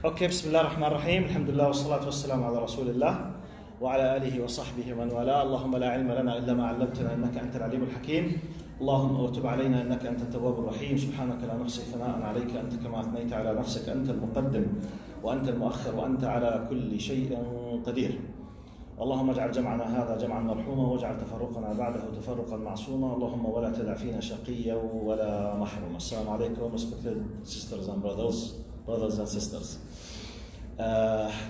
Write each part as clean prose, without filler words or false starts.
Okay, Bismillah ar-Rahman ar-Rahim. Alhamdulillah wa salatu wa salam ala Rasulillah wa ala alihi wa sahbihi wa man wala. Allahumma la ilma lana illa ma 'allamtana innaka antal alimul hakim. Allahumma tub alayna innaka antat tawwabur rahim. Subhanaka la nuhsi thana'an 'alayka anta kama athnayta 'ala nafsika anta al-muqaddim wa anta al-mu'akhkhir wa anta 'ala kulli shay'in qadir. اللهم اجعل جمعنا هذا جمعا مرحوما واجعل تفرقنا بعده تفرقا معصوما اللهم ولا تدع فينا شقيا ولا محروما. Assalamu alaikum, respected sisters and brothers and sisters.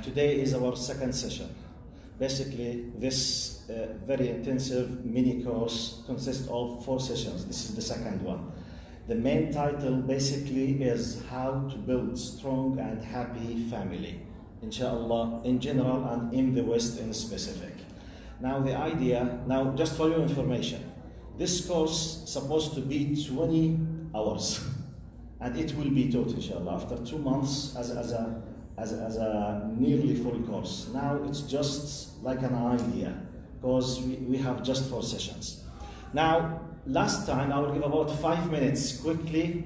Today is our second session. Basically, this very intensive mini course consists of 4 sessions. This is the second one. The main title basically is how to build strong and happy family, inshallah, in general and in the West in specific. Now the idea, just for your information, this course is supposed to be 20 hours and it will be taught inshallah after 2 months as a nearly full course. Now it's just like an idea because we have just 4 sessions. Now last time I will give about 5 minutes quickly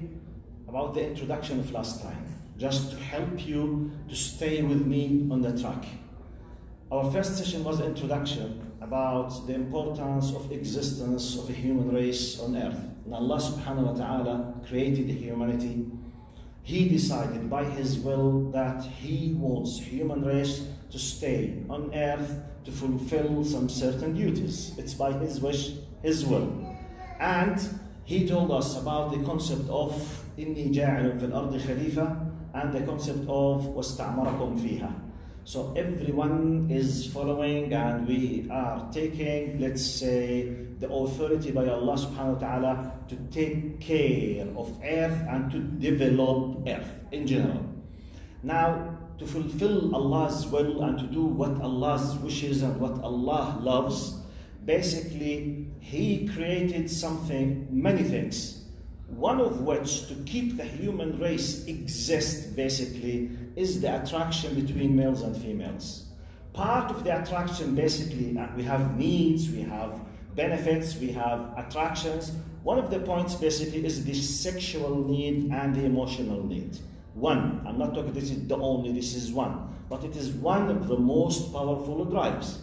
about the introduction of last time, just to help you to stay with me on the track. Our first session was introduction about the importance of existence of a human race on earth. And Allah subhanahu wa ta'ala created humanity. He decided by His will that He wants human race to stay on earth to fulfill some certain duties. It's by His wish, His will. And He told us about the concept of إِنِّي جَاعِلٌ فِي الْأَرْضِ خَلِيفَةً and the concept of وَاسْتَعْمَرَكُمْ فِيهَا. So everyone is following and we are taking, let's say, the authority by Allah subhanahu wa ta'ala to take care of earth and to develop earth in general. Now, to fulfill Allah's will and to do what Allah's wishes and what Allah loves, basically He created something, many things. One of which, to keep the human race exist basically, is the attraction between males and females. Part of the attraction basically, we have needs, we have benefits, we have attractions. One of the points basically is the sexual need and the emotional need. One, I'm not talking this is the only, this is one, but it is one of the most powerful drives.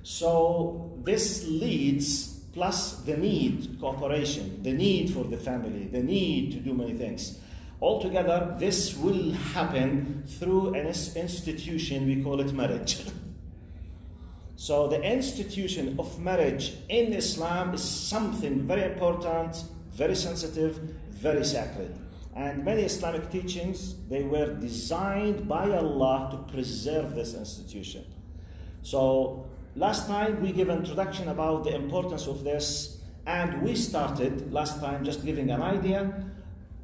So this leads, plus the need, cooperation, the need for the family, the need to do many things. Altogether, this will happen through an institution, we call it marriage. So the institution of marriage in Islam is something very important, very sensitive, very sacred. And many Islamic teachings, they were designed by Allah to preserve this institution. So last time we gave an introduction about the importance of this, and we started last time just giving an idea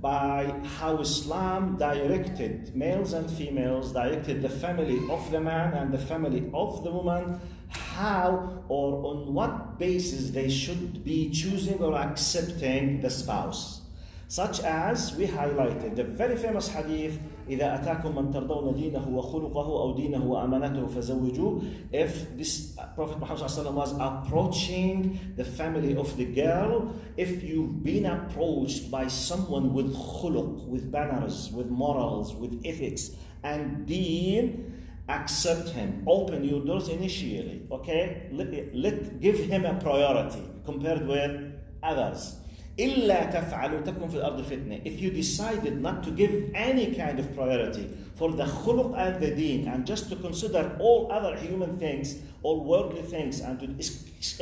by how Islam directed males and females, directed the family of the man and the family of the woman, how or on what basis they should be choosing or accepting the spouse. Such as we highlighted the very famous hadith, إِذَا أَتَاكُمْ مَنْ تَرْضَوْنَ دِينَهُ وَخُلُقَهُ أَوْ دِينَهُ وَأَمَانَتَهُ فَزَوِّجُوهُ. If this Prophet Muhammad was approaching the family of the girl, if you've been approached by someone with khuluq, with manners, with morals, with ethics, and deen, accept him. Open your doors initially, okay? Give him a priority compared with others. إِلَّا تَفْعَلُوا تَكُنْ فِي الْأَرْضِ فِتْنَةً. If you decided not to give any kind of priority for the khuluq and the deen and just to consider all other human things, all worldly things, and to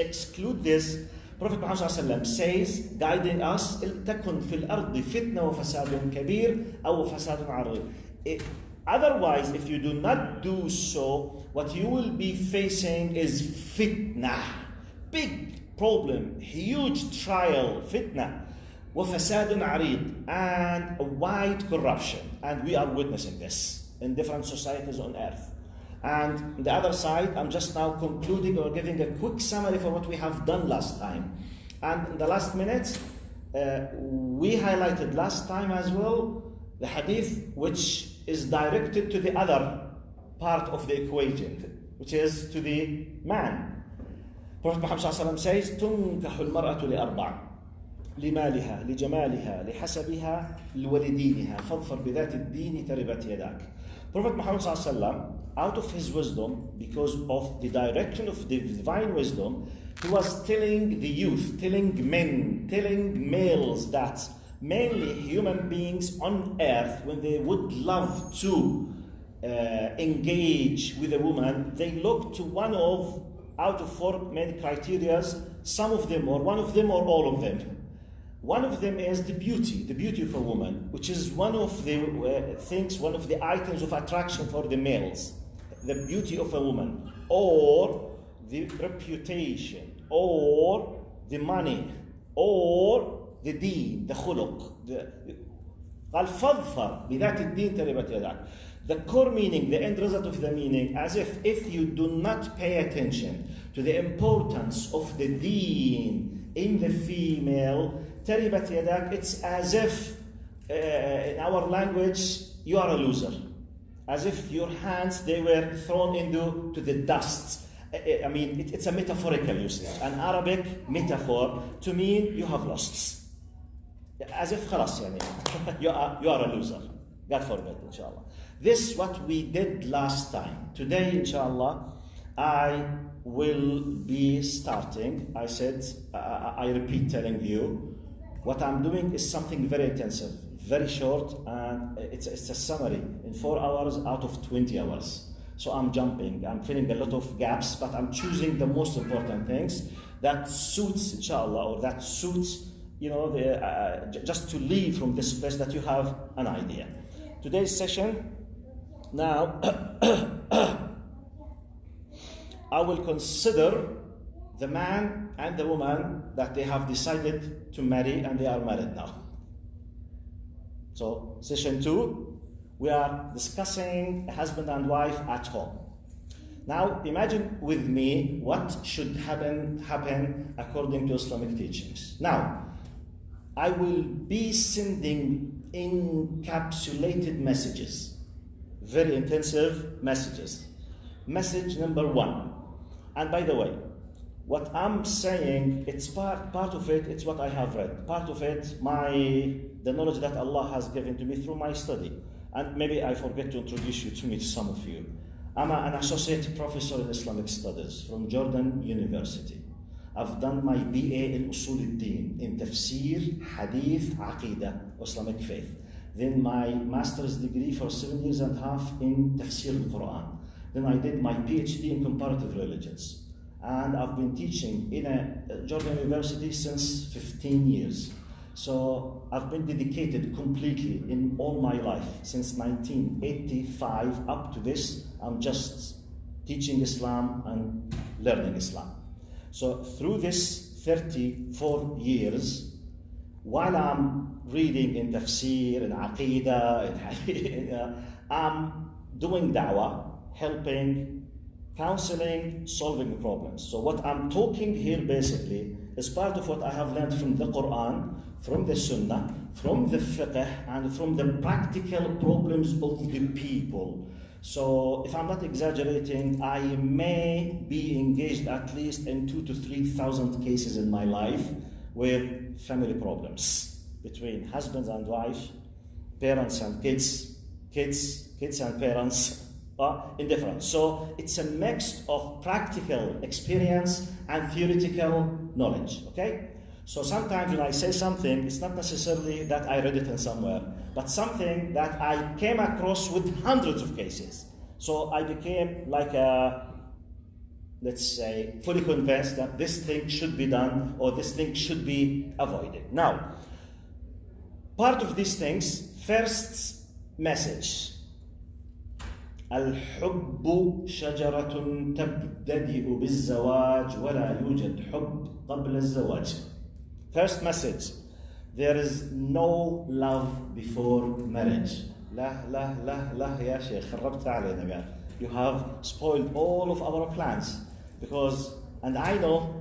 exclude this, Prophet Muhammad says, guiding us, تَكُنْ فِي الْأَرْضِ فِتْنَةً وَفَسَادٌ كَبِيرٌ أَوْ فَسَادٌ عَرِيضٌ. Otherwise, if you do not do so, what you will be facing is fitna, big problem, huge trial, fitna, وَفَسَادٌ عَرِيضٌ, and a wide corruption. And we are witnessing this in different societies on earth. And on the other side, I'm just now concluding or giving a quick summary for what we have done last time. And in the last minutes, we highlighted last time as well the hadith which is directed to the other part of the equation, which is to the man. Prophet Muhammad says, تُنْكَحُ الْمَرْأَةُ لِأَرْبَعٍ. لمالها لجمالها لحسبها لولدينها فاظفر بذات الدين تربت يداك. Prophet Muhammad sallallahu alaihi wasallam, out of his wisdom, because of the direction of the divine wisdom, he was telling the youth, telling men, telling males that mainly human beings on earth, when they would love to engage with a woman, they look to one of out of four main criteria, some of them or one of them or all of them. One of them is the beauty of a woman, which is one of the things, one of the items of attraction for the males, the beauty of a woman, or the reputation, or the money, or the deen, the khuluq. قال فاظفر بذات الدين تربت يداك. The core meaning, the end result of the meaning, as if you do not pay attention to the importance of the deen in the female, تربت يداك, it's as if, in our language, you are a loser. As if your hands, they were thrown into the dust. I mean, it's a metaphorical usage, an Arabic metaphor to mean you have lost. As if خلاص يعني, you are a loser. God forbid, inshallah. This is what we did last time. Today, inshallah, I will be starting. I said, I repeat telling you, what I'm doing is something very intensive, very short, and it's a summary in 4 hours out of 20 hours. So I'm jumping, I'm filling a lot of gaps, but I'm choosing the most important things that suits, inshallah, or that suits, you know, just to leave from this place that you have an idea. Today's session, now, I will consider the man and the woman that they have decided to marry and they are married now. So, session 2, we are discussing a husband and wife at home. Now, imagine with me what should happen according to Islamic teachings. Now, I will be sending encapsulated messages, very intensive messages. Message number 1. And by the way, what I'm saying, it's part of it, it's what I have read. Part of it, the knowledge that Allah has given to me through my study. And maybe I forget to introduce you to me to some of you. I'm an associate professor in Islamic studies from Jordan University. I've done my BA in Usul al-Din, in Tafsir, Hadith, Aqidah, Islamic faith. Then my master's degree for 7.5 years in Tafsir al-Quran. Then I did my PhD in comparative religions. And I've been teaching in a Jordan University since 15 years. So I've been dedicated completely in all my life, since 1985 up to this. I'm just teaching Islam and learning Islam. So through this 34 years, while I'm reading in Tafsir, in Aqidah, in Hadith, I'm doing da'wah, helping, counseling, solving problems. So what I'm talking here basically is part of what I have learned from the Quran, from the Sunnah, from the fiqh, and from the practical problems of the people. So if I'm not exaggerating, I may be engaged at least in 2,000 to 3,000 cases in my life with family problems between husbands and wife, parents and kids, kids and parents, indifferent. So it's a mix of practical experience and theoretical knowledge, okay? So sometimes when I say something, it's not necessarily that I read it in somewhere, but something that I came across with hundreds of cases. So I became like let's say, fully convinced that this thing should be done or this thing should be avoided. Now, part of these things, first message. الحب شجرة تبتدئ بالزواج ولا يوجد حب قبل الزواج. First message, there is no love before marriage. لا لا لا لا يا شيخ خربت علينا قال. You have spoiled all of our plans because, and I know,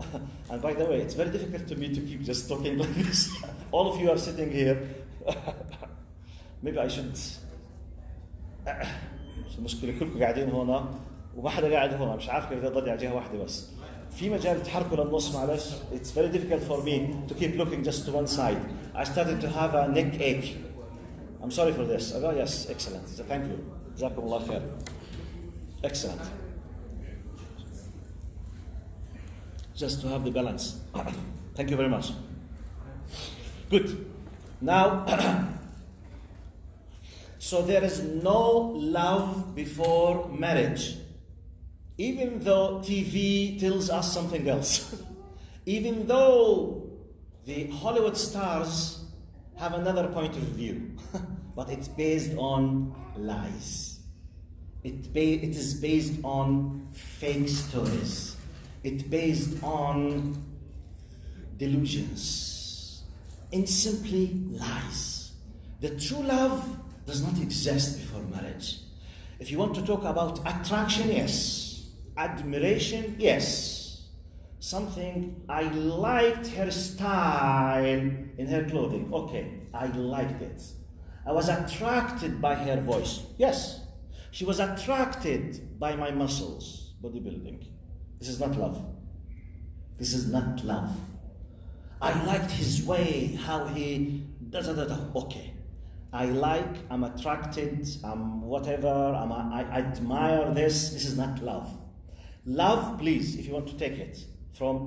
and by the way, it's very difficult to me to keep just talking like this. All of you are sitting here. Maybe I should. المشكلة كلكم قاعدين هنا وما حدا قاعد هنا مش عارف كيف بدي أضل على جهة واحدة بس في مجال تحركوا للنص معلش. It's very difficult for me to keep looking just to one side. I started to have a neck ache. I'm sorry for this. Oh, yes, excellent. Thank you. جزاكم الله خير. Excellent. Just to have the balance. Thank you very much. Good. Now, so there is no love before marriage. Even though TV tells us something else. Even though the Hollywood stars have another point of view. But it's based on lies. It is based on fake stories. It's based on delusions. And simply lies. The true love does not exist before marriage. If you want to talk about attraction, yes. Admiration, yes. Something, I liked her style in her clothing. Okay, I liked it. I was attracted by her voice. Yes. She was attracted by my muscles. Bodybuilding. This is not love. This is not love. I liked his way, how he da-da-da-da. Okay. I'm attracted, I'm whatever, I admire this. This is not love. Love, please, if you want to take it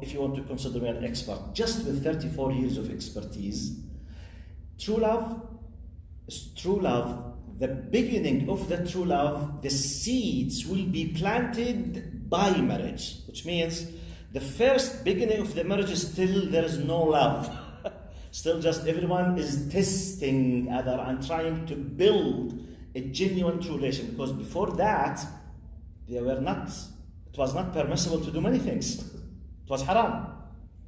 if you want to consider me an expert, just with 34 years of expertise, true love is true love. The beginning of the true love, the seeds will be planted by marriage, which means the first beginning of the marriage is still there is no love. Still just everyone is testing other and trying to build a genuine true relation, because before that, it was not permissible to do many things. It was haram.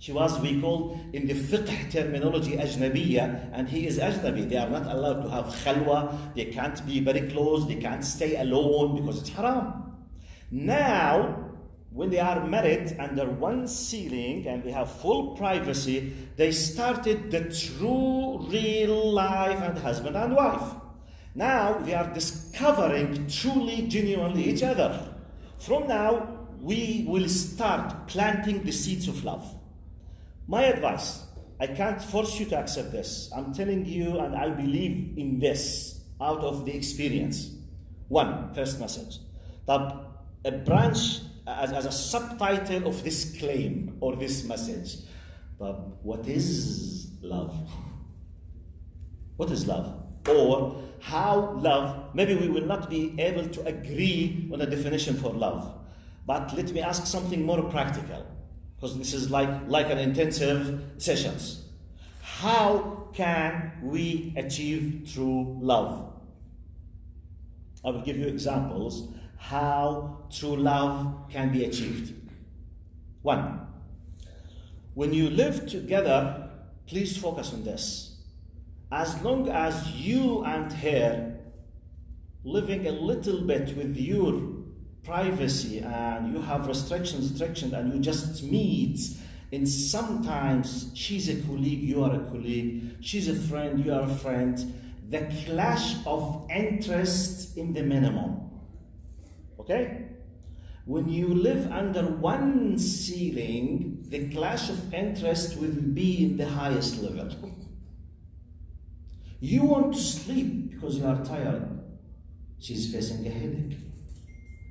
She was, we call in the fiqh terminology, ajnabiyya, and he is ajnabi. They are not allowed to have khalwa, they can't be very close, they can't stay alone because it's haram. Now, when they are married under one ceiling and they have full privacy, they started the true, real life and husband and wife. Now they are discovering truly, genuinely each other. From now, we will start planting the seeds of love. My advice, I can't force you to accept this. I'm telling you, and I believe in this out of the experience. First message. A branch as a subtitle of this claim or this message. What is love? What is love? Or how love, maybe we will not be able to agree on a definition for love. But let me ask something more practical, because this is like an intensive sessions. How can we achieve true love? I will give you examples how true love can be achieved. 1, when you live together, please focus on this. As long as you and her living a little bit with your privacy and you have restrictions and you just meet, and sometimes she's a colleague, you are a colleague, she's a friend, you are a friend, the clash of interest in the minimum. Okay? When you live under one ceiling, the clash of interest will be in the highest level. You want to sleep because you are tired. She's facing a headache.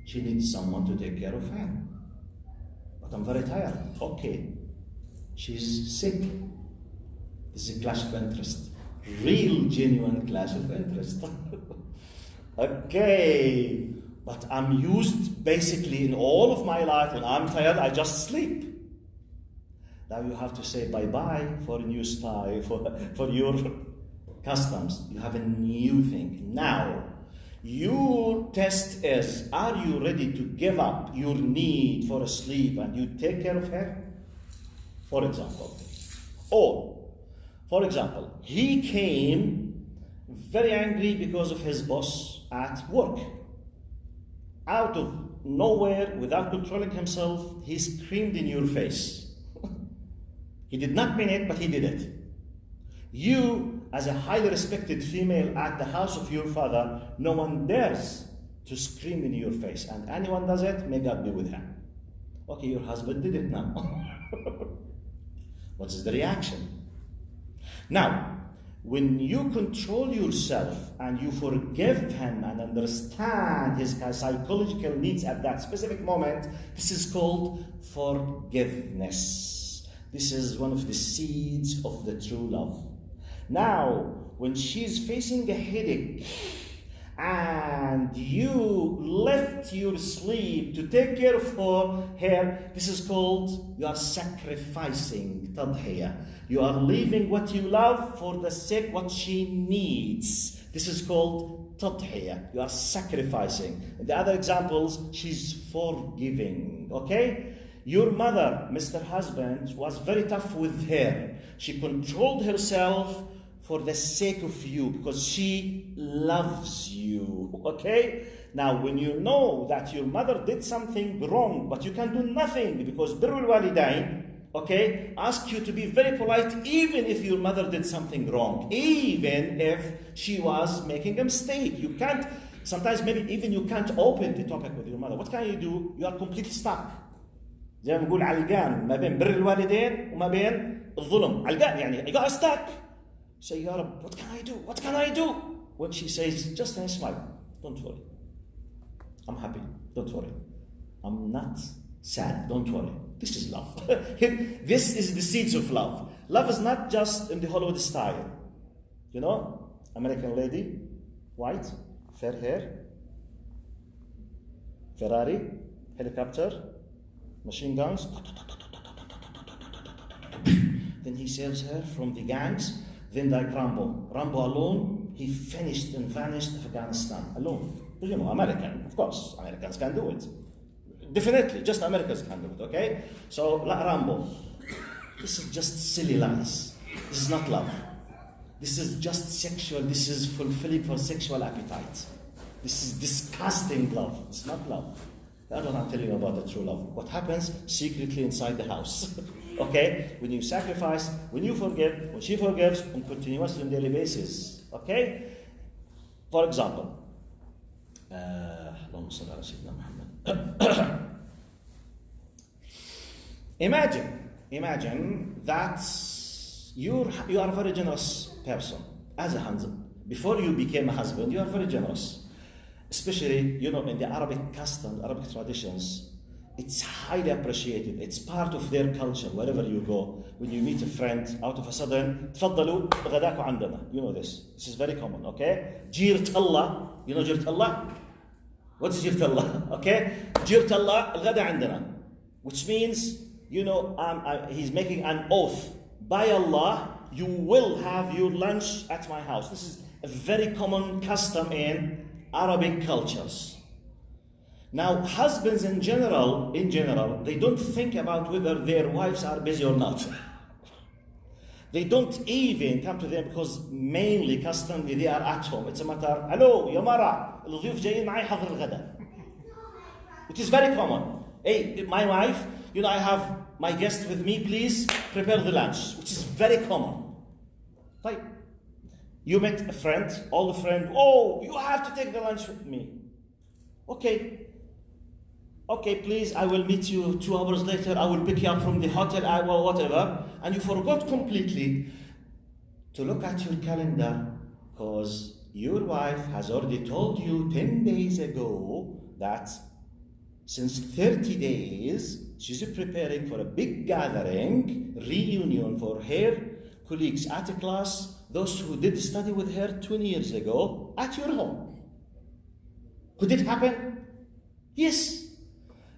She needs someone to take care of her. But I'm very tired. Okay. She's sick. This is a clash of interest. Real, genuine clash of interest. Okay. But I'm used basically in all of my life, when I'm tired, I just sleep. Now you have to say bye-bye for a new style, for your customs. You have a new thing. Now, your test is, are you ready to give up your need for a sleep and you take care of her? For example. Or, for example, he came very angry because of his boss at work. Out of nowhere, without controlling himself, he screamed in your face. He did not mean it, but he did it. You, as a highly respected female at the house of your father, no one dares to scream in your face. And anyone does it, may God be with him. Okay, your husband did it now. What is the reaction? Now, when you control yourself and you forgive him and understand his psychological needs at that specific moment, this is called forgiveness. This is one of the seeds of the true love. Now, when she's facing a headache and you left your sleep to take care of her, this is called you are sacrificing, tadhiya. You are leaving what you love for the sake what she needs. This is called tadhiya. You are sacrificing. In the other examples, she's forgiving. Okay? Your mother, Mr. Husband, was very tough with her. She controlled herself for the sake of you, because she loves you, okay? Now, when you know that your mother did something wrong, but you can do nothing, because birrul walidain, okay, ask you to be very polite, even if your mother did something wrong, even if she was making a mistake. You can't, sometimes maybe even you can't open the topic with your mother. What can you do? You are completely stuck. زي ما نقول علقان ما بين بر الوالدين وما بين الظلم. علقان يعني you are stuck. Say, Ya Rab, what can I do? What can I do? When she says, just a smile, don't worry. I'm happy, don't worry. I'm not sad, don't worry. This is love. This is the seeds of love. Love is not just in the Hollywood style. You know, American lady, white, fair hair, Ferrari, helicopter, machine guns. Then he saves her from the gangs. Then like Rambo. Rambo alone, he finished and vanished Afghanistan alone. You know, American, of course, Americans can do it. Definitely, just Americans can do it, okay? So, like Rambo, this is just silly lies. This is not love. This is just sexual, this is fulfilling for sexual appetite. This is disgusting love. It's not love. That's what I'm telling you about the true love. What happens secretly inside the house. Okay? When you sacrifice, when you forgive, when she forgives, on continuous and daily basis. Okay? For example, imagine that you are a very generous person as a husband. Before you became a husband, you are very generous. Especially, you know, in the Arabic customs, Arabic traditions, it's highly appreciated. It's part of their culture. Wherever you go, when you meet a friend, out of a sudden, تفضلوا غداكم عندنا. You know this. This is very common, okay? جيرة الله. You know جيرة الله? What's جيرة الله? Okay? جيرة الله الغدا عندنا. Which means, you know, he's making an oath. By Allah, you will have your lunch at my house. This is a very common custom in Arabic cultures. Now, husbands in general, they don't think about whether their wives are busy or not. They don't even come to them because mainly, customly, they are at home. It's a matter, hello, يا مرة, الضيوف جايين معي حضر الغداء. It is very common. Hey, my wife, you know, I have my guest with me, please prepare the lunch, which is very common. Like, you met a friend, old friend, oh, you have to take the lunch with me. Okay, please, I will meet you 2 hours later. I will pick you up from the hotel, or whatever. And you forgot completely to look at your calendar because your wife has already told you 10 days ago that since 30 days, she's preparing for a big gathering, reunion for her colleagues at a class, those who did study with her 20 years ago at your home. Could it happen? Yes.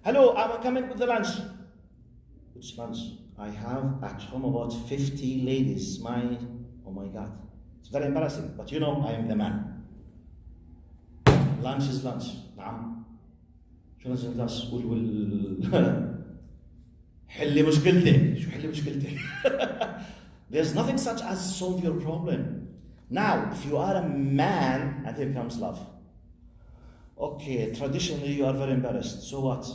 Hello, I'm coming with the lunch. Which lunch? I have at home about 50 ladies. Oh my God. It's very embarrassing, but you know, I am the man. Lunch is lunch. نعم. شو لازم lunch؟ قول حلي مشكلتك. شو حلي مشكلتك؟ There's nothing such as solve your problem. Now, if you are a man, and here comes love. Okay, traditionally you are very embarrassed. So what?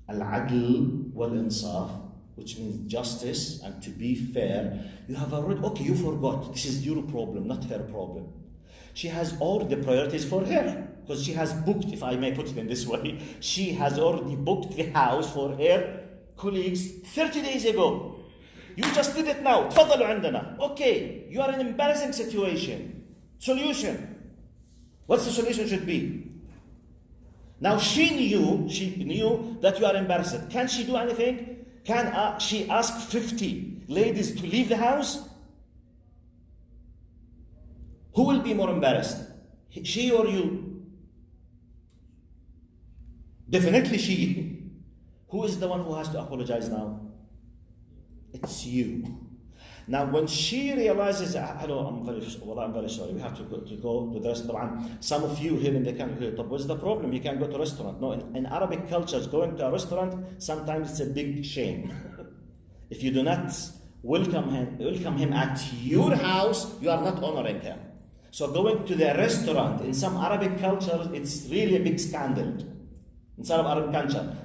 Al-adl wal-insaf, which means justice and to be fair. You have already, okay, you forgot. This is your problem, not her problem. She has all the priorities for her, because she has booked, if I may put it in this way, she has already booked the house for her colleagues 30 days ago. You just did it now. تفضلوا عندنا. Okay, you are in an embarrassing situation. Solution. What's the solution should be? Now she knew that you are embarrassed. Can she do anything? Can she ask 50 ladies to leave the house? Who will be more embarrassed? She or you? Definitely she. Who is the one who has to apologize now? It's you. Now, when she realizes, hello, I'm very sorry, we have to go to the restaurant. Some of you here in the country, what's the problem? You can't go to a restaurant. No, in Arabic cultures, going to a restaurant, sometimes it's a big shame. If you do not welcome him at your house, you are not honoring him. So going to the restaurant, in some Arabic cultures, it's really a big scandal. In some Arabic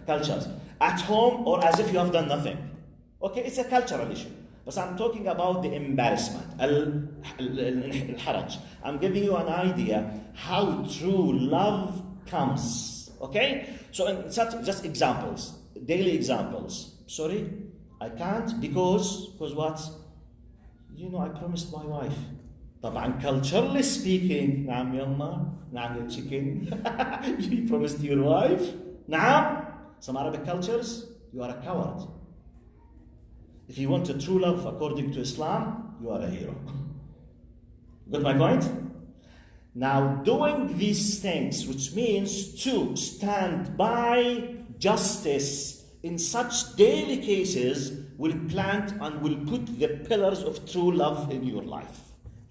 cultures. At home, or as if you have done nothing. Okay, it's a cultural issue. But I'm talking about the embarrassment, al-haraj. I'm giving you an idea how true love comes. Okay? So in such just examples, daily examples. Sorry, I can't because what? I promised my wife. طبعا culturally speaking, نعم يما, نعم chicken. You promised your wife. نعم. Some Arabic cultures, you are a coward. If you want a true love according to Islam, you are a hero. Got my point? Now, doing these things, which means to stand by justice in such daily cases, will plant and will put the pillars of true love in your life.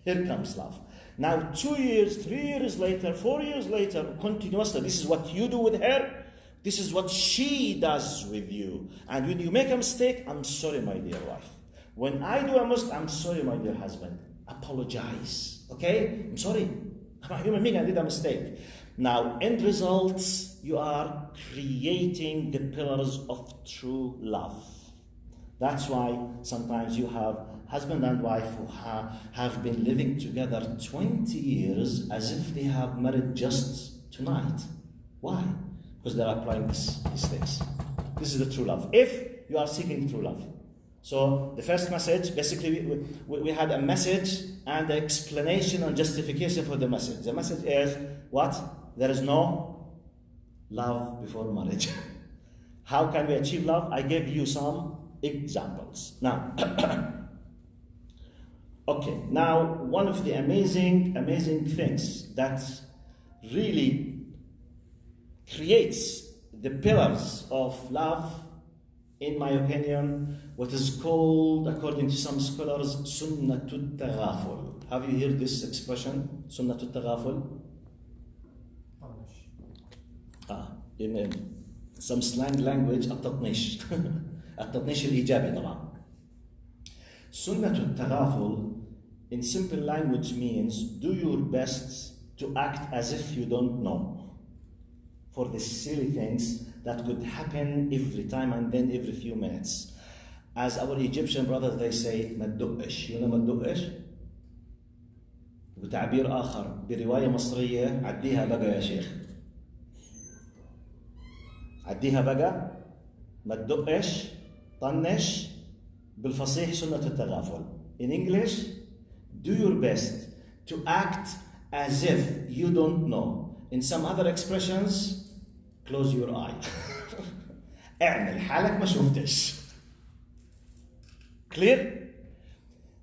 Here comes love. Now, 2 years, 3 years later, 4 years later, continuously, this is what you do with her. This is what she does with you. And when you make a mistake, I'm sorry, my dear wife. When I do a mistake, I'm sorry, my dear husband. Apologize. Okay? I'm sorry. I'm a human being, I did a mistake. Now, end results, you are creating the pillars of true love. That's why sometimes you have husband and wife who have been living together 20 years as if they have married just tonight. Why? Because they are applying these things. This is the true love. If you are seeking true love. So the first message, basically we had a message and an explanation and justification for the message. The message is what? There is no love before marriage. How can we achieve love? I gave you some examples. Now, okay, now one of the amazing things that really creates the pillars of love, in my opinion, what is called, according to some scholars, sunnatul taghaful. Have you heard this expression, sunnatul taghaful? In some slang language, التطنيش. التطنيش الإيجابي طبعا. Sunnatul taghaful, in simple language, means do your best to act as if you don't know. For the silly things that could happen every time and then every few minutes. As our Egyptian brothers, they say, ما تدقش. You know ما تدقش? بتعبير آخر برواية مصرية عديها بقى يا شيخ. عديها بقى ما تدقش طنش بالفصيح سنة التغافل. In English, do your best to act as if you don't know. In some other expressions, close your eye. اعمل حالك ما شفتش. Clear?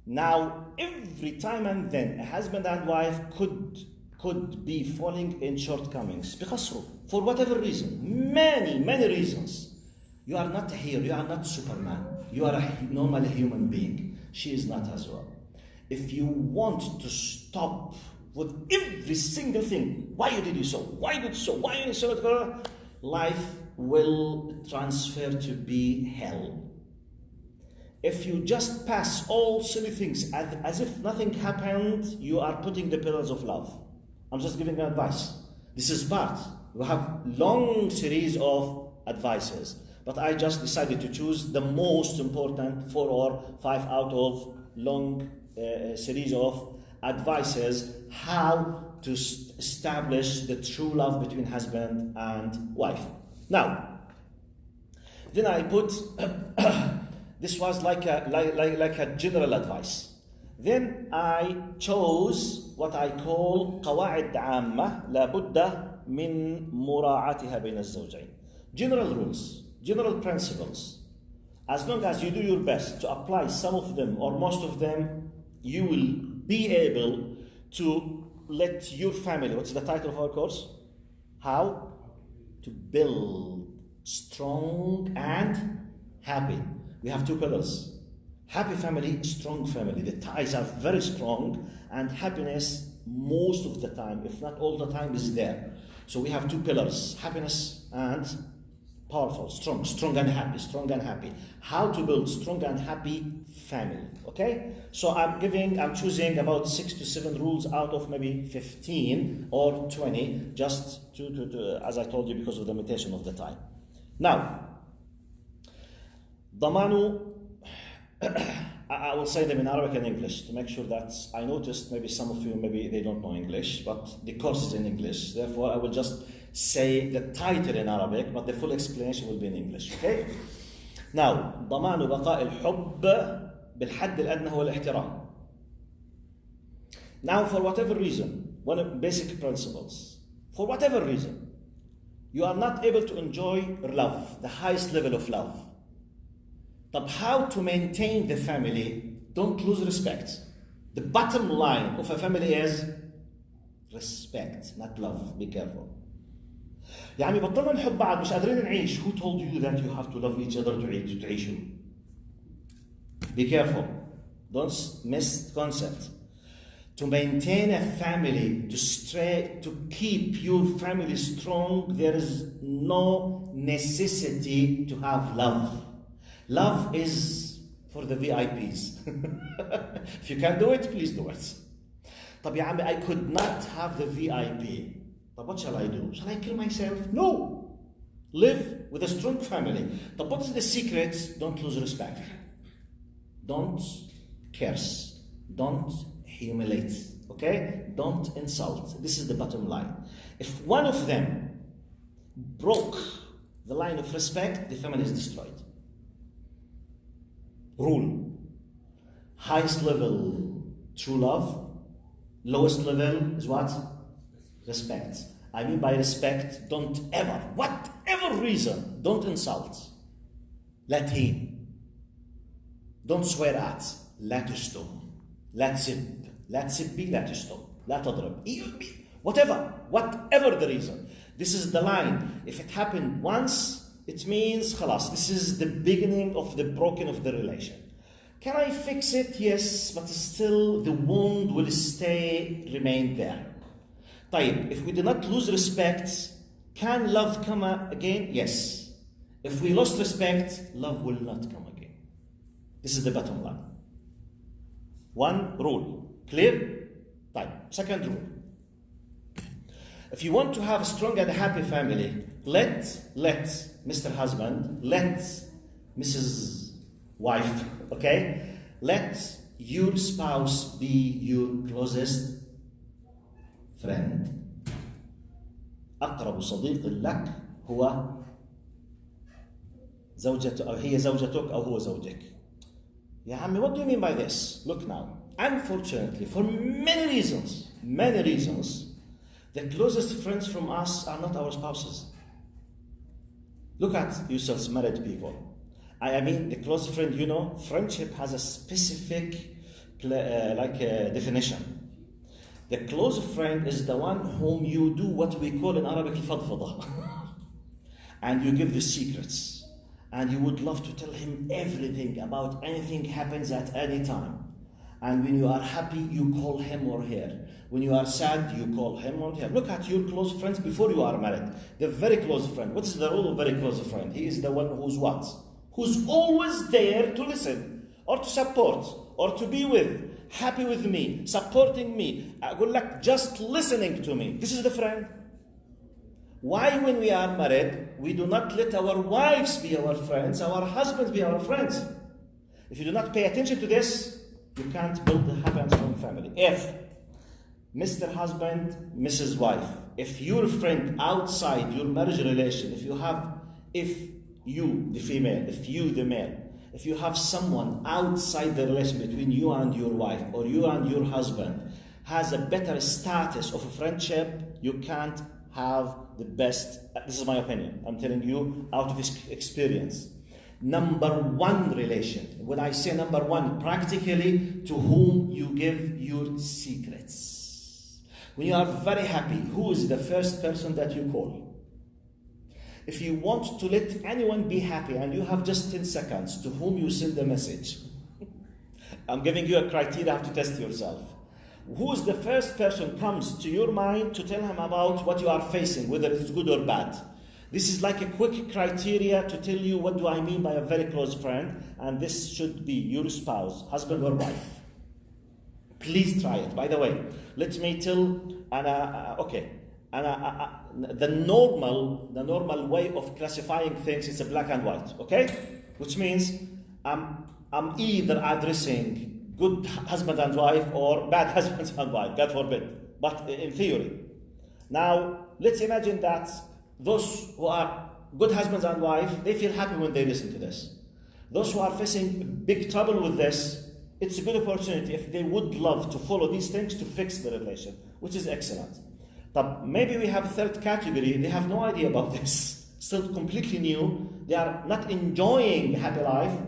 Now, every time and then, a husband and wife could be falling in shortcomings. بقصروا, for whatever reason. Many reasons. You are not a hero, you are not Superman. You are a normal human being. She is not as well. If you want to stop with every single thing, why did you so? Why did so? Why did you so? Life will transfer to be hell. If you just pass all silly things as if nothing happened, you are putting the pillars of love. I'm just giving you advice. This is part. We have long series of advices, but I just decided to choose the most important 4 or 5 out of long series of advices how to establish the true love between husband and wife. Now, Then I put, this was like a general advice. Then I chose what I call قواعد عامة لابد من مراعاتها بين الزوجين. General rules, general principles. As long as you do your best to apply some of them or most of them, you will be able to let your family, what's the title of our course? How to build strong and happy. We have two pillars. Happy family, strong family. The ties are very strong, and happiness most of the time, if not all the time, is there. So we have two pillars, happiness and powerful, strong and happy. How to build strong and happy family, okay? So I'm choosing about 6 to 7 rules out of maybe 15 or 20, just to as I told you, because of the limitation of the time. Now, ضمان, I will say them in Arabic and English to make sure that I noticed maybe some of you, maybe they don't know English, but the course is in English. Therefore, I will just say the title in Arabic, but the full explanation will be in English, okay? Now, ضمان بقاء الحب بالحد الأدنى هو الاحترام. Now, for whatever reason, one of the basic principles, for whatever reason, you are not able to enjoy love, the highest level of love. But how to maintain the family? Don't lose respect. The bottom line of a family is respect, not love. Be careful. يعني بطلنا نحب بعض مش قادرين نعيش. Who told you that you have to love each other to تعيشوا? Be careful. Don't miss the concept. To maintain a family, to keep your family strong, there is no necessity to have love. Love is for the VIPs. If you can do it, please do it. طب يا عمي, I could not have the VIP. طب what shall I do? Shall I kill myself? No. Live with a strong family. But what is the secret? Don't lose respect. Don't curse. Don't humiliate. Okay? Don't insult. This is the bottom line. If one of them broke the line of respect, the family is destroyed. Rule. Highest level, true love. Lowest level is what? Respect. I mean by respect, don't ever, whatever reason, don't insult. لا تهين. Don't swear at. لا تشتم. لا تسب. لا تسبي. لا تشتم. لا تضرب. Whatever the reason. This is the line. If it happened once, it means خلاص, this is the beginning of the broken of the relation. Can I fix it? Yes, but still the wound will remain there. طيب, if we do not lose respect, can love come again? Yes. If we lost respect, love will not come again. This is the bottom line. One rule. Clear? طيب, second rule. If you want to have a strong and happy family, let Mr. Husband, let Mrs. Wife, okay? Let your spouse be your closest friend. أقرب صديق لك هو زوجته أو هي زوجتك أو هو زوجك. يا عمي, what do you mean by this? Look now. Unfortunately, for many reasons, the closest friends from us are not our spouses. Look at yourselves, married people. I mean, the close friend, friendship has a specific definition. The close friend is the one whom you do what we call in Arabic الفضفضة. And you give the secrets. And you would love to tell him everything about anything happens at any time. And when you are happy, you call him or her. When you are sad, you call him or her. Look at your close friends before you are married. The very close friend. What is the role of very close friend? He is the one who's what? Who's always there to listen or to support or to be with, happy with me, supporting me. أقول لك, just listening to me. This is the friend. Why, when we are married, we do not let our wives be our friends, our husbands be our friends? If you do not pay attention to this, you can't build a happy and strong family. If Mr. Husband, Mrs. Wife, if your friend outside your marriage relation, if you, the female, if you, the male, if you have someone outside the relation between you and your wife or you and your husband has a better status of a friendship, you can't have the best. This is my opinion. I'm telling you out of experience. Number one relation. When I say number one, practically to whom you give your secrets. When you are very happy, who is the first person that you call? If you want to let anyone be happy and you have just 10 seconds, to whom you send a message? I'm giving you a criteria to test yourself. Who is the first person comes to your mind to tell him about what you are facing, whether it's good or bad? This is like a quick criteria to tell you what do I mean by a very close friend, and this should be your spouse, husband or wife. Please try it. By the way, let me tell, the normal way of classifying things is a black and white, okay? Which means I'm either addressing good husband and wife or bad husband and wife, God forbid, but in theory. Now, let's imagine that those who are good husbands and wife, they feel happy when they listen to this. Those who are facing big trouble with this, it's a good opportunity if they would love to follow these things to fix the relation, which is excellent. But maybe we have a third category, they have no idea about this, still completely new, they are not enjoying a happy life,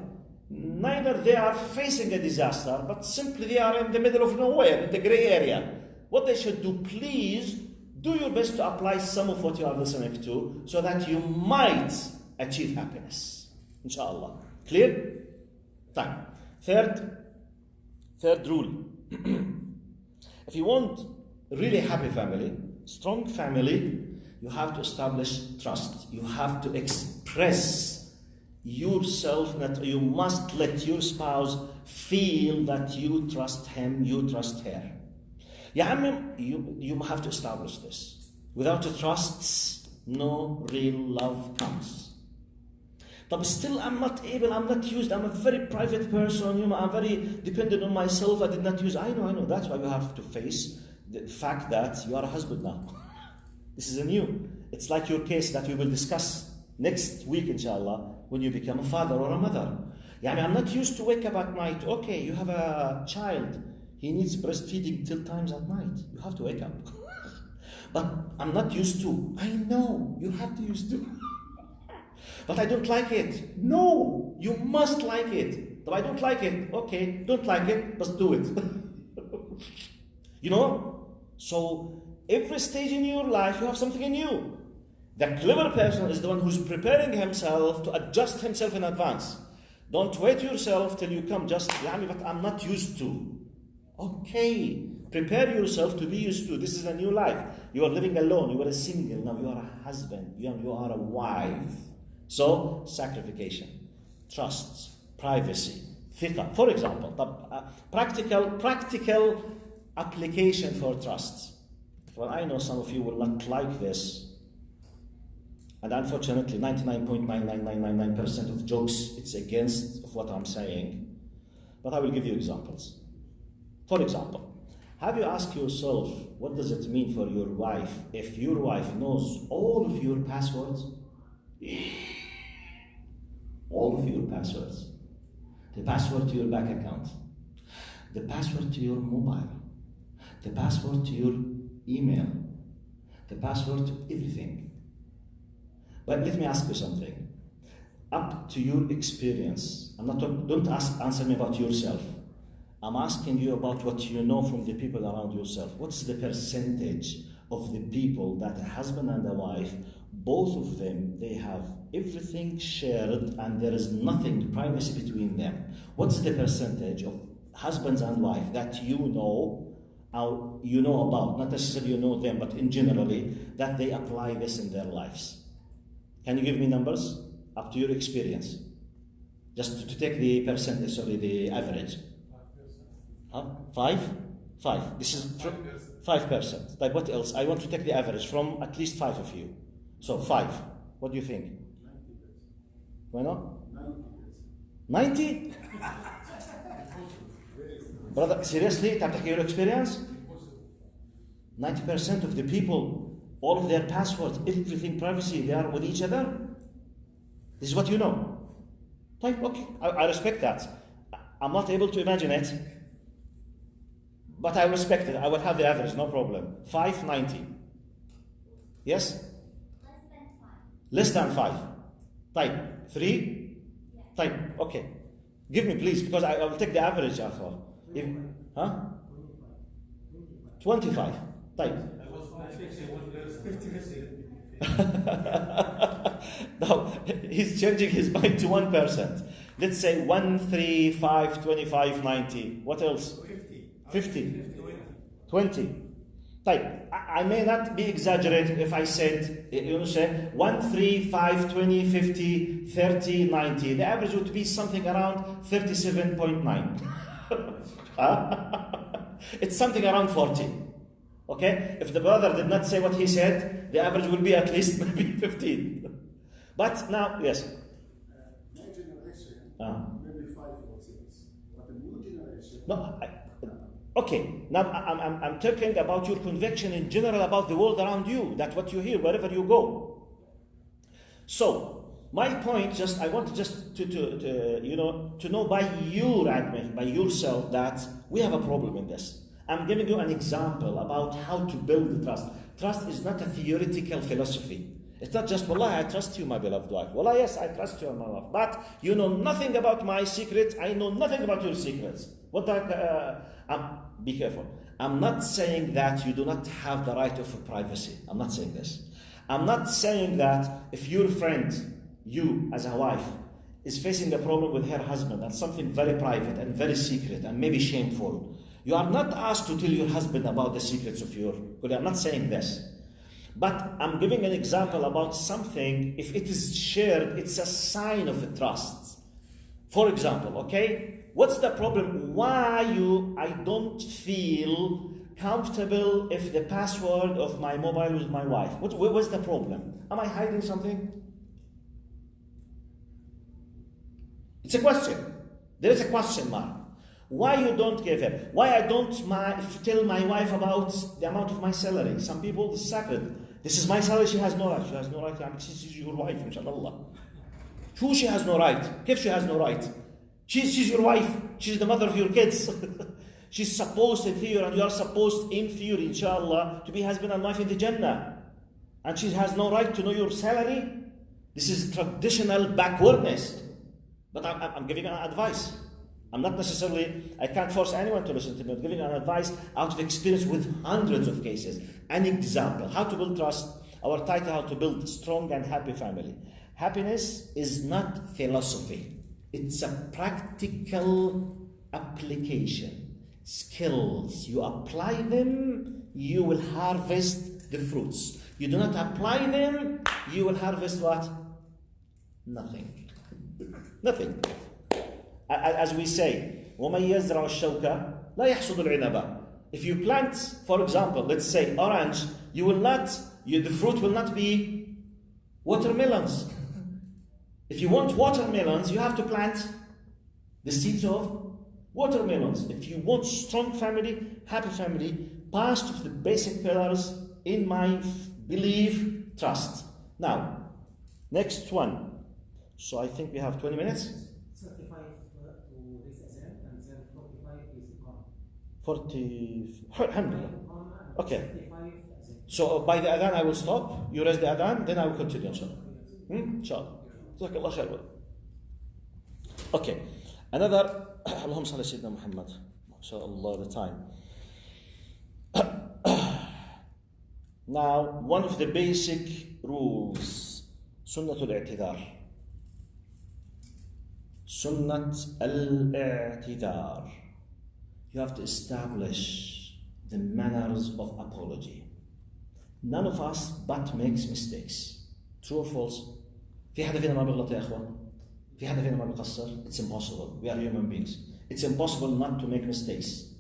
neither they are facing a disaster, but simply they are in the middle of nowhere, in the gray area. What they should do, please do your best to apply some of what you are listening to so that you might achieve happiness. Inshallah. Clear? Fine. Third rule. If you want a really happy family, strong family, you have to establish trust. You have to express yourself, that you must let your spouse feel that you trust him, you trust her. You have to establish this. Without the trust, no real love comes. But still, I'm not used, I'm a very private person, I'm very dependent on myself, I did not use, I know, that's why you have to face the fact that you are a husband now. This is a new, it's like your case that we will discuss next week, inshallah, when you become a father or a mother. I'm not used to wake up at night. Okay, you have a child, he needs breastfeeding 10 times at night. You have to wake up. But I'm not used to. I know, you have to used to. But I don't like it. No, you must like it. But I don't like it. Okay, don't like it, but do it. So every stage in your life, you have something new. The clever person is the one who's preparing himself to adjust himself in advance. Don't wait yourself till you come just, but I'm not used to. Okay, prepare yourself to be used to. This is a new life. You are living alone. You are a single. Now you are a husband. You are a wife. So, sacrification, trust, privacy, fiqh. For example, practical application for trust. Well, I know some of you will not like this. And unfortunately, 99.99999% of jokes, it's against of what I'm saying. But I will give you examples. For example, have you asked yourself, what does it mean for your wife if your wife knows all of your passwords? All of your passwords. The password to your bank account. The password to your mobile. The password to your email. The password to everything. But let me ask you something. Up to your experience. Don't answer me about yourself. I'm asking you about what you know from the people around yourself. What's the percentage of the people that a husband and a wife, both of them, they have everything shared and there is nothing privacy between them? What's the percentage of husbands and wife that you know about, not necessarily you know them, but in generally, that they apply this in their lives? Can you give me numbers? Up to your experience. Just to take the percentage, the average. 5? This is 5%. Like what else? I want to take the average from at least 5 of you. So 5. What do you think? 90%. Why not? 90? Brother, seriously? Take your experience? 90% of the people, all of their passwords, everything privacy, they are with each other? This is what you know. Type, okay, I respect that. I'm not able to imagine it, but I respect it. I will have the average, no problem. 590. Yes? Less than 5. Type 3. Yeah. Type, okay. Give me please, because I will take the average after. Huh? 25. Type. Now, he's changing his mind to 1%. Let's say 1, 3, 5, 25, 90. What else? 50. 20. Type. I may not be exaggerating if I said, say 1, 3, 5, 20, 50, 30, 90. The average would be something around 37.9. It's something around 40. Okay? If the brother did not say what he said, the average will be at least maybe 15. But now, yes. My generation, maybe 5 or 6. But the new generation. No, okay. Now I'm talking about your conviction in general about the world around you. That's what you hear wherever you go. So my point, I want to know by your admission, by yourself, that we have a problem in this. I'm giving you an example about how to build trust. Trust is not a theoretical philosophy. It's not just, Wallah, I trust you, my beloved wife. Wallah, yes, I trust you, my wife. But you know nothing about my secrets. I know nothing about your secrets. Be careful. I'm not saying that you do not have the right of privacy. I'm not saying this. I'm not saying that if your friend, you as a wife, is facing a problem with her husband and something very private and very secret and maybe shameful, you are not asked to tell your husband about the secrets of your... I'm not saying this. But I'm giving an example about something, if it is shared, it's a sign of trust. For example, okay? What's the problem? Why I don't feel comfortable if the password of my mobile is my wife? What's the problem? Am I hiding something? It's a question. There is a question mark. Why you don't give it? Why I don't tell my wife about the amount of my salary? Some people, this is sacred. This is my salary, she has no right. She has no right. She's your wife, inshallah. Who she has no right? If she has no right? She's your wife. She's the mother of your kids. She's supposed in theory, and you are supposed in theory, inshallah, to be husband and wife in the Jannah. And she has no right to know your salary? This is traditional backwardness. But I'm giving an advice. I'm not necessarily, I can't force anyone to listen to me. I'm giving an advice out of experience with hundreds of cases. An example, how to build trust. Our title, how to build a strong and happy family. Happiness is not philosophy. It's a practical application. Skills. You apply them, you will harvest the fruits. You do not apply them, you will harvest what? Nothing. Nothing. As we say, وَمَنْ يَزْرَعُ الشَّوْكَ لَا يَحْصُدُ الْعِنَبَ. If you plant, for example, let's say orange, the fruit will not be watermelons. If you want watermelons, you have to plant the seeds of watermelons. If you want strong family, happy family, pass to the basic pillars in my belief, trust. Now, next one. So I think we have 20 minutes. 35 to raise azan, and then 45 is Iqamah. 40. Alhamdulillah. Okay. 35 azan. So by the adhan I will stop. You raise the adhan, then I will continue, inshallah. Inshallah. Jazakallah khair. Okay. Another. Allahumma salli Sayyidina Muhammad. MashaAllah, the time. Now, one of the basic rules, Sunnatul I'tidar. Sunnat al-i'tidar. You have to establish the manners of apology. None of us but makes mistakes. True or false? في حدا فينا ما بيغلط يا اخوان؟ في حدا فينا ما بيقصر؟ It's impossible. We are human beings. It's impossible not to make mistakes.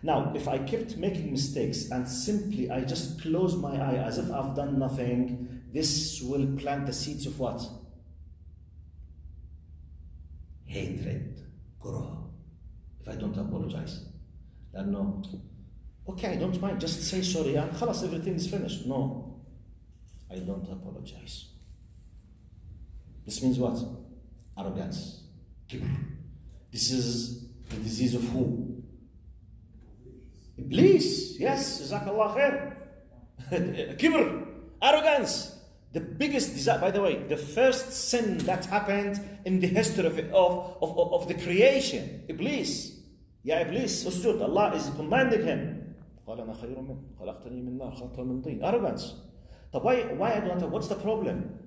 Now, if I kept making mistakes and simply I just close my eye as if I've done nothing, this will plant the seeds of what? Hatred, kurah. If I don't apologize. Then no. Okay, I don't mind, just say sorry and khalas, everything is finished. No, I don't apologize. This means what? Arrogance. Kibr. This is the disease of who? Iblis. Yes, Jazakallah khair. Kibr. Arrogance. The biggest desire, by the way, the first sin that happened in the history of the creation. Iblis. Ya Iblis, usjud. Allah is commanding him. Arrogance. But why I don't, what's the problem?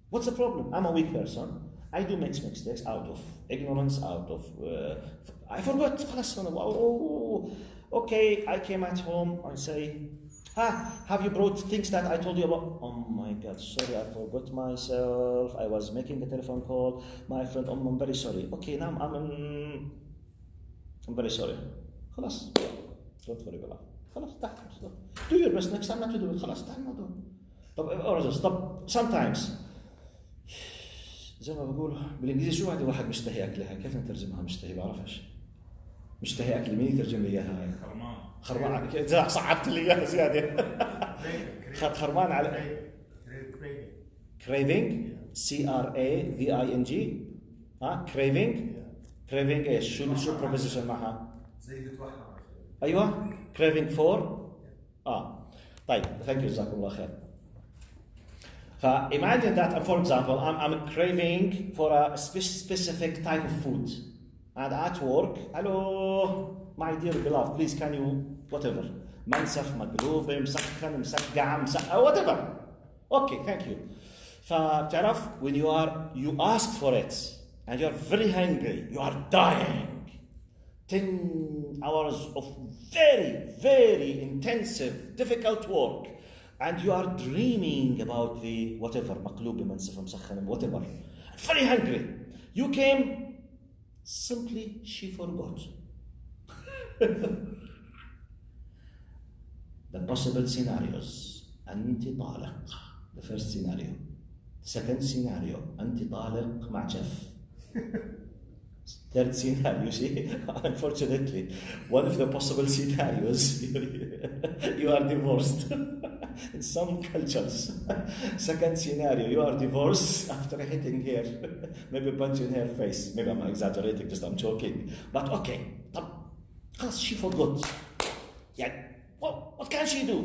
What's the problem? I'm a weak person. I do make mistakes out of ignorance, out of... I forgot. Okay, I came at home, I say, have you brought things that I told you about? Oh my God, sorry, I forgot myself. I was making a telephone call. My friend, I'm very sorry. Okay, now I'm very sorry. خلاص. Don't worry about it. خلاص do your best next time not to do it. خلاص تعال الموضوع. طب sometimes زي ما بقول بالانجليزي شو واحد مشتهي اكلها كيف نترجمها مشتهي بعرفش مشتهي اكل مين يترجم لي اياها خرمان صعبت لي اياها زياده خرمان على craving CRAVING craving ايش شو proposition معها زي بتوحى ايوه craving for طيب thank you جزاكم الله خير. Imagine that, for example, I'm craving for a specific type of food, and at work, hello, my dear beloved, please can you whatever, منسف مقلوب مسخن مسقع whatever. Okay, thank you. فبتعرف when you ask for it and you're very hungry, you are dying. 10 hours of very, very intensive, difficult work, and you are dreaming about the whatever, مقلوب منسف مسخن, whatever, very hungry. You came, simply she forgot. The possible scenarios, أنت طالق, the first scenario. Second scenario, أنت طالق مع شف. Third scenario, see, unfortunately, one of the possible scenarios, you are divorced in some cultures. Second scenario, you are divorced after hitting her, maybe punching her face. Maybe I'm exaggerating, just I'm joking. But okay, because she forgot. Yeah, what can she do?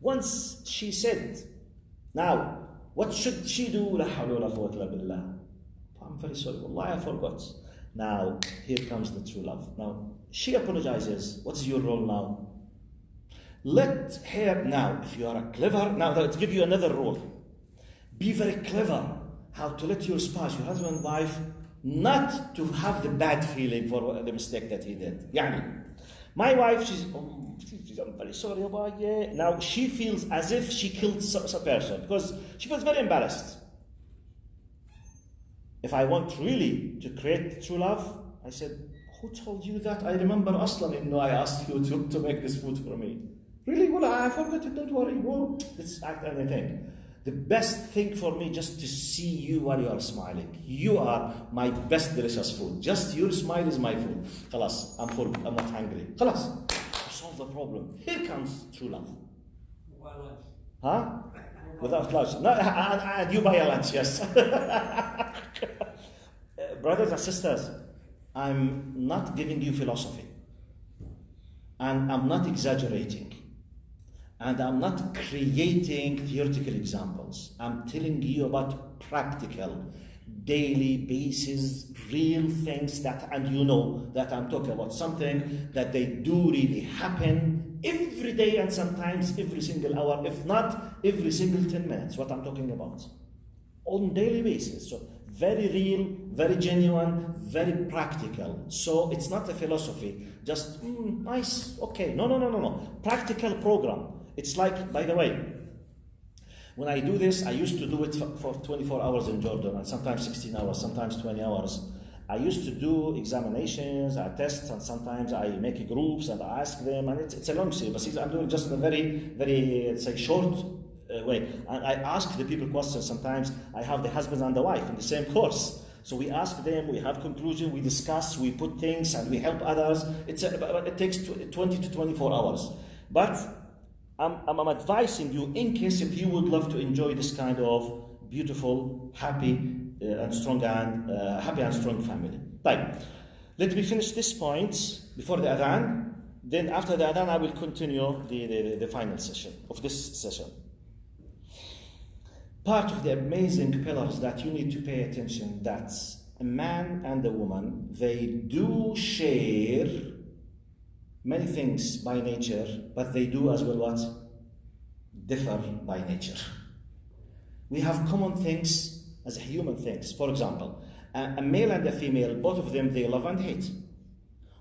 Once she said, now, what should she do? La hawla wa la quwwata illa billah. I'm very sorry, Wallah, I forgot. Now, here comes the true love. Now, she apologizes. What's your role now? Let her, now, if you are clever, now let's give you another rule. Be very clever how to let your spouse, your husband and wife, not to have the bad feeling for the mistake that he did. Yani, my wife, she's I'm very sorry about it. Now, she feels as if she killed a person because she feels very embarrassed. If I want really to create true love, I said, who told you that? I remember Aslan, I asked you to make this food for me. Really? Well, I forgot it, don't worry. Well, let's act anything. The best thing for me just to see you while you are smiling. You are my best delicious food. Just your smile is my food. Khalas, I'm full, I'm not hungry. Khalas, solve the problem. Here comes true love. Huh? Without lunch. No, and you buy a lunch, yes. Brothers and sisters, I'm not giving you philosophy. And I'm not exaggerating. And I'm not creating theoretical examples. I'm telling you about practical, daily basis, real things that, and you know that I'm talking about something that they do really happen every day and sometimes every single hour, if not every single 10 minutes, what I'm talking about. On daily basis. So very real, very genuine, very practical. So it's not a philosophy, just nice, okay. No. Practical program. It's like, by the way, when I do this, I used to do it for 24 hours in Jordan, and sometimes 16 hours, sometimes 20 hours. I used to do examinations, tests, and sometimes I make groups and I ask them, and it's a long series, but I'm doing just in a very, very, short way. And I ask the people questions. Sometimes I have the husband and the wife in the same course. So we ask them, we have conclusion, we discuss, we put things, and we help others. It takes 20 to 24 hours. But I'm advising you, in case if you would love to enjoy this kind of beautiful, happy and strong family. طيب. Let me finish this point before the adhan. Then after the adhan, I will continue the final session of this session. Part of the amazing pillars that you need to pay attention, that a man and a woman, they do share many things by nature, but they do as well what? Differ by nature. We have common things as human things. For example, a male and a female, both of them, they love and hate.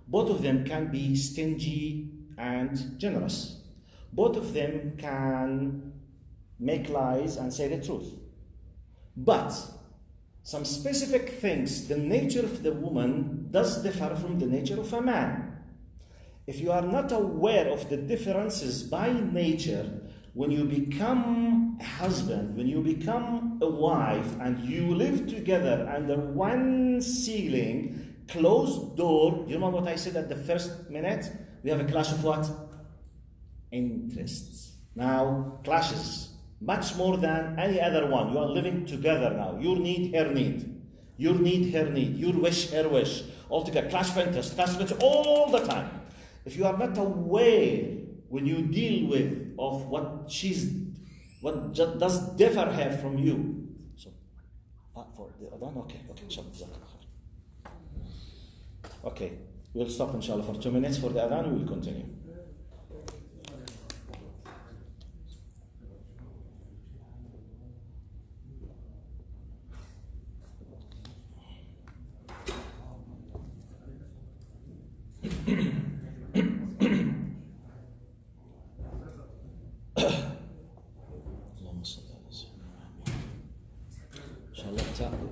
Both of them can be stingy and generous. Both of them can make lies and say the truth. But some specific things, the nature of the woman does differ from the nature of a man. If you are not aware of the differences by nature, when you become a husband, when you become a wife, and you live together under one ceiling, closed door, you remember what I said at the first minute? We have a clash of what? Interests. Now, clashes, much more than any other one. You are living together now. Your need, her need. Your need, her need. Your wish, her wish. All together, clash of interest, clash of interest, all the time. If you are not aware when you deal with of what does differ her from you. So, for the adhan, okay, inshallah. Okay, we'll stop inshallah for 2 minutes for the adhan. We will continue.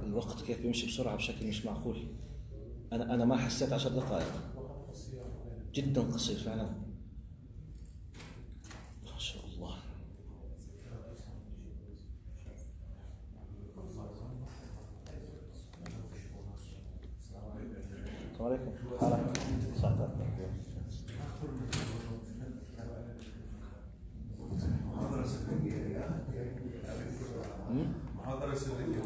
الوقت كيف بيمشي بسرعة بشكل مش معقول. أنا ما حسيت 10 دقائق. جدا قصير فعلا. ما شاء الله. السلام عليكم. محاضرة سرية.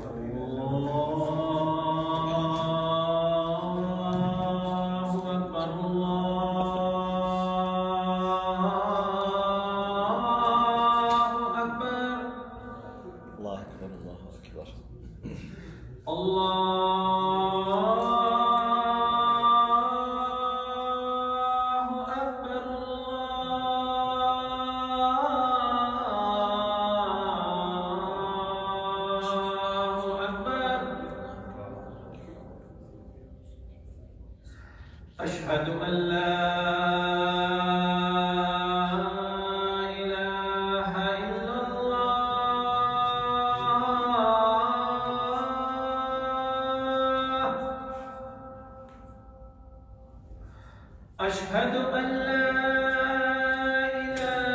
أشهد أن لا إله إلا الله أشهد أن لا إله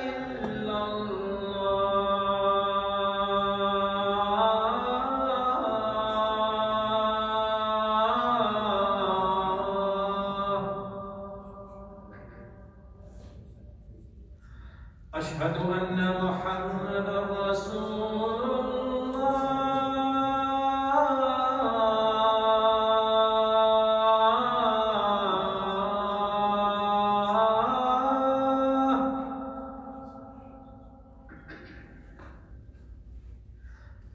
إلا أشهد أن محمدًا رسول الله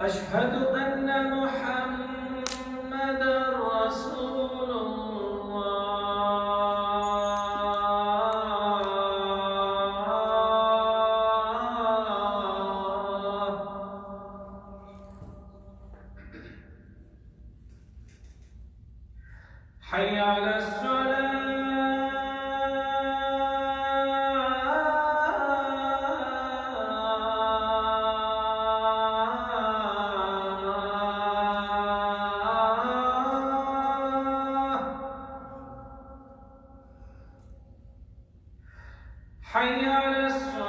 أشهد أن محمدًا رسول حي على الصلاة حي على الصلاة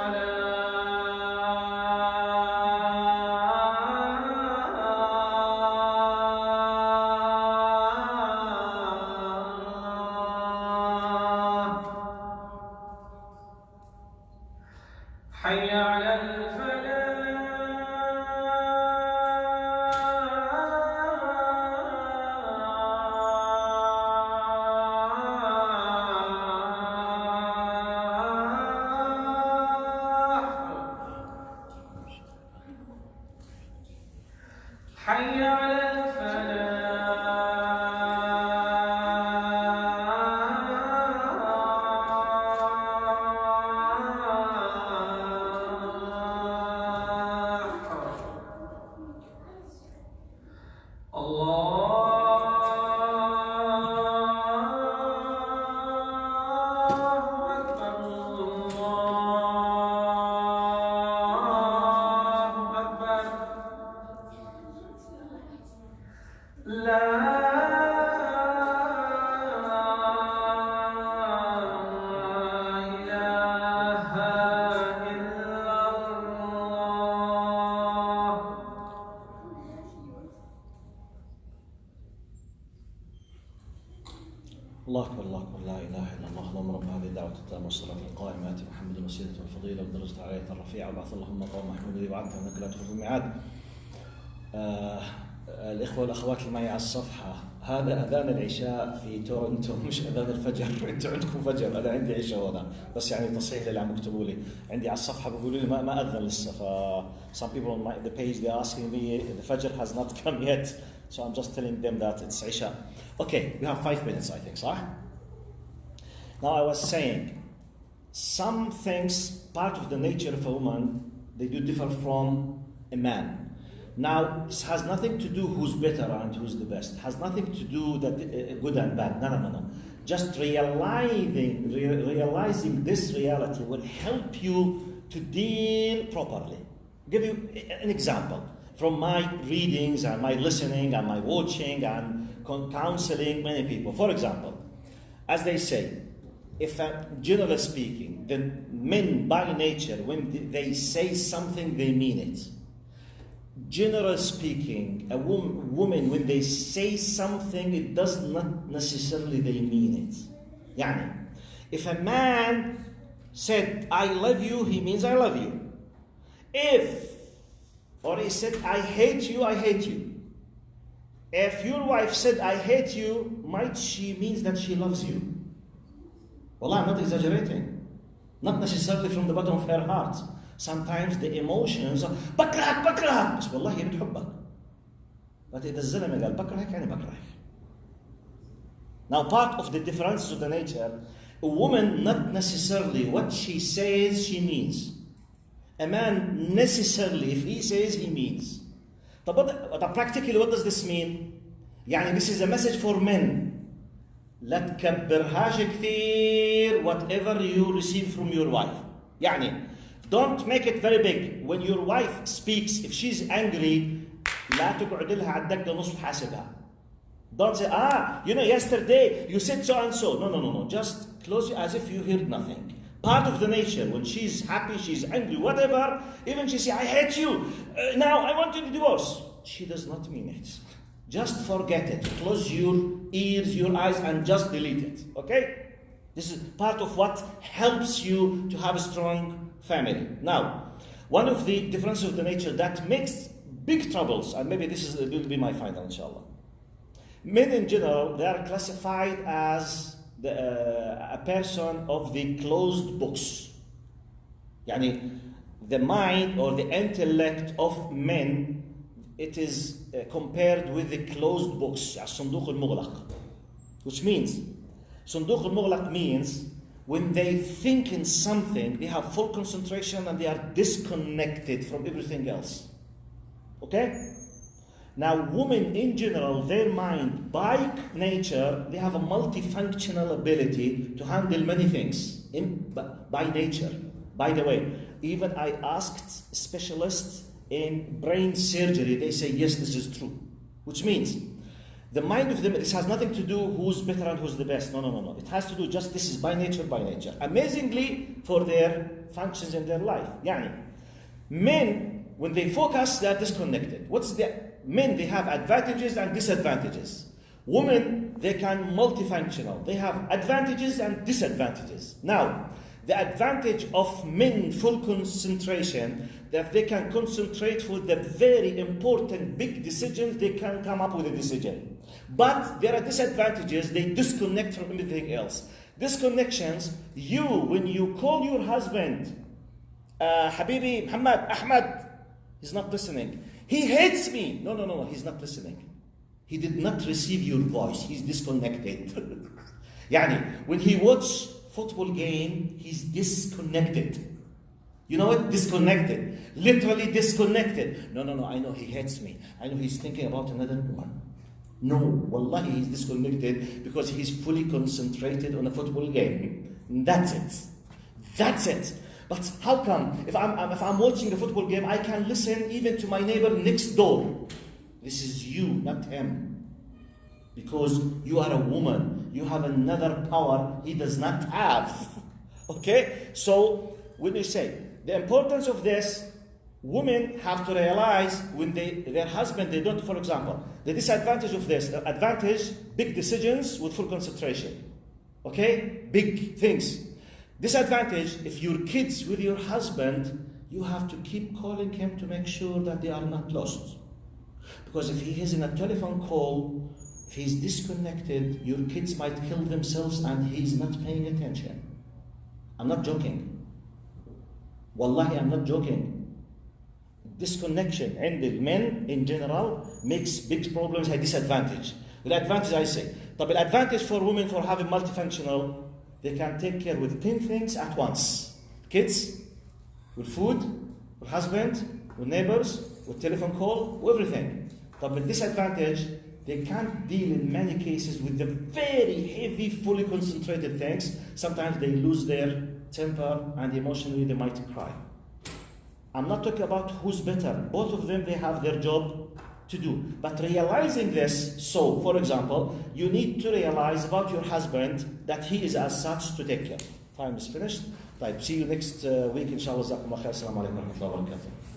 حي على الفلاح الله أكبر الله أكبر لا إله إلا الله اللهم رب هذه الدعوة التامة والصلاة القائمة آت محمد الوسيلة والفضيلة والدرجة العالية الرفيعة وبعث اللهم مقام محمود الذي وعدته إنك لا تخلف الميعاد. الإخوة والأخوات اللي معي على الصفحة، هذا أذان العشاء في تورنتو مش أذان الفجر. أنتوا عندكم فجر، أنا عندي عشاء هنا، بس يعني تصحيح اللي عم يكتبوا لي عندي على الصفحة بيقولوا لي ما أذن لسه. some people on the page they're asking me the fajr has not come yet, so I'm just telling them that it's Isha. Okay, we have 5 minutes I think, صح? Now I was saying some things, part of the nature of a woman, they do differ from a man. Now, this has nothing to do who's better and who's the best. It has nothing to do that good and bad. No. Just realizing this reality will help you to deal properly. I'll give you an example from my readings and my listening and my watching and counseling many people. For example, as they say, if generally speaking, the men by nature, when they say something, they mean it. Generally speaking, a woman, when they say something, it does not necessarily they mean it. Yani, if a man said, I love you, he means I love you. Or he said, I hate you, I hate you. If your wife said, I hate you, might she means that she loves you? Well, I'm not exaggerating. Not necessarily from the bottom of her heart. Sometimes the emotions are بكرهك بس والله هي بتحبك. But إذا الزلمة قال بكرهك يعني بكرهك. Now part of the differences of the nature, a woman not necessarily what she says she means. A man necessarily if he says he means. But practically what does this mean? يعني this is a message for men. لا تكبرهاش كثير whatever you receive from your wife. يعني don't make it very big. When your wife speaks, if she's angry, لا تقعد لها على الدقة نص تحاسبها. Don't say, yesterday you said so and so. No. Just close it as if you heard nothing. Part of the nature, when she's happy, she's angry, whatever, even she say, I hate you, now I want you to divorce. She does not mean it. Just forget it. Close your ears, your eyes, and just delete it. Okay? This is part of what helps you to have a strong family. Now, one of the differences of the nature that makes big troubles, and maybe this will be my final, inshallah. Men in general, they are classified as a person of the closed books. Yani, the mind or the intellect of men, it is compared with the closed books, الصندوق المغلق, which means صندوق المغلق means when they think in something, they have full concentration and they are disconnected from everything else. Okay? Now, women in general, their mind, by nature, they have a multifunctional ability to handle many things by nature. By the way, even I asked specialists in brain surgery, they say, yes, this is true. Which means, the mind of them, this has nothing to do who's better and who's the best. No. It has to do just this is by nature. Amazingly, for their functions in their life. Yani, men, when they focus, they are disconnected. Men, they have advantages and disadvantages. Women, they can multifunctional. They have advantages and disadvantages. Now, the advantage of men, full concentration, that they can concentrate for the very important big decisions, they can come up with a decision. But there are disadvantages, they disconnect from everything else. Disconnections, when you call your husband, Habibi, Muhammad, Ahmad, he's not listening. He hates me. No, he's not listening. He did not receive your voice. He's disconnected. Yani, when he watches football game, he's disconnected. You know what? Disconnected. Literally disconnected. No, I know he hates me. I know he's thinking about another one. No, wallahi, he's disconnected because he's fully concentrated on a football game. That's it. That's it. But how come? If I'm watching a football game, I can listen even to my neighbor next door. This is you, not him. Because you are a woman. You have another power he does not have. Okay? So, when we say, the importance of this, women have to realize when their husband, they don't, for example, the disadvantage of this, the advantage, big decisions with full concentration. Okay? Big things. Disadvantage, if your kids with your husband, you have to keep calling him to make sure that they are not lost. Because if he is in a telephone call, if he's disconnected, your kids might kill themselves and he's not paying attention. I'm not joking. Wallahi, I'm not joking. Disconnection and the men in general makes big problems and disadvantage. The advantage I say, but the advantage for women for having multifunctional, they can take care with 10 things at once. Kids, with food, with husband, with neighbors, with telephone call, with everything. But with disadvantage, they can't deal in many cases with the very heavy, fully concentrated things. Sometimes they lose their temper and emotionally they might cry. I'm not talking about who's better. Both of them, they have their job to do. But realizing this, so for example, you need to realize about your husband that he is as such to take care. Time is finished. Right, see you next week inshallah. Assalamu alaikum wa rahmatullahi wa barakatuh.